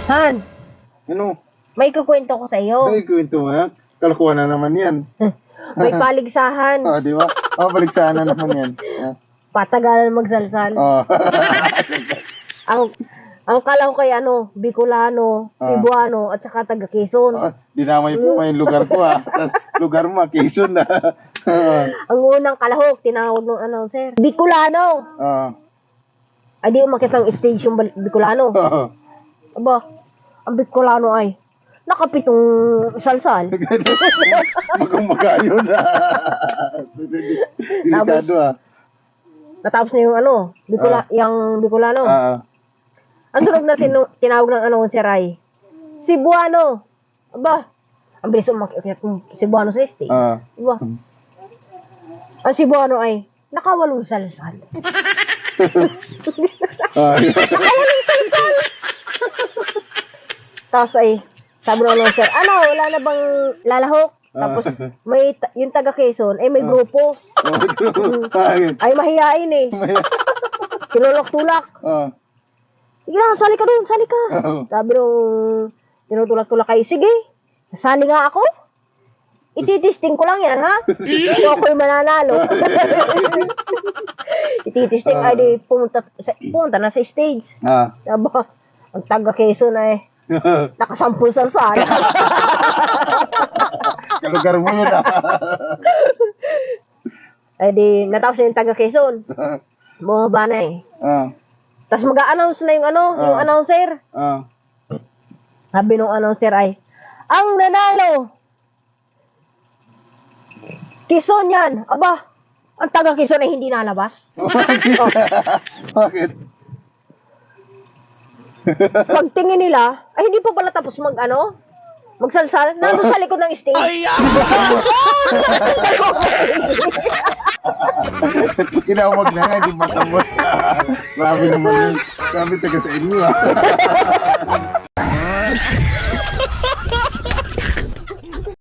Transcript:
Han, Ano? may kukwento ko sa iyo. Ay, kwento mo yan. Kalakuhan na naman yan. May paligsahan. Di ba? Baligsahan na naman yan. Patagalan magsalsal. Oh. Ang kala ko kay Bicolano, Cebuano, at saka taga Quezon. Dinamay po yung lugar ko Lugar mo, Quezon na. Ang unang kalahok, tinawag ng announcer, Bicolano. Ay di umakit ang stage yung Bicolano. Aba, ang Bicolano ay nakapitong salsal. Magang-magayo na. Delikado Natapos na yung yung Bicolano. Ang sunod na tinawag ng announcer ay Cebuano. Aba, ang bilis umakit ng Cebuano sa stage. Diba? Ang Cebuano ay nakawalong salsal. Nakawalong salsal! Tapos ay, sabi ng announcer, wala na bang lalahok? Tapos, yung taga Quezon, may grupo. Ay, mahihain eh. Kinulok-tulak. Sige na, sali ka doon, sali ka. Sabi nung tinutulak-tulak kayo, sige, sali nga ako. Ititesting ko lang yan, ha? Hindi ako'y mananalo. Ititesting, ay di pumunta na sa stage. Sabi, ang taga Quezon ay nakasampul sa sala. Kalugar mo yun Ay di, natapos na yung taga Quezon. Bumaba na eh. Tapos mag-a-announce na yung yung announcer. Sabi nung announcer ay, ang nanalo! Quezon yan! Aba, ang taga Quezon ay hindi nalabas. Bakit? Pagtingin nila, ay hindi pa pala tapos magsalsal. Nandun sa likod ng stage. Kinawag na nga, di matamos. Grabe naman yun. Grabe taga sa inyo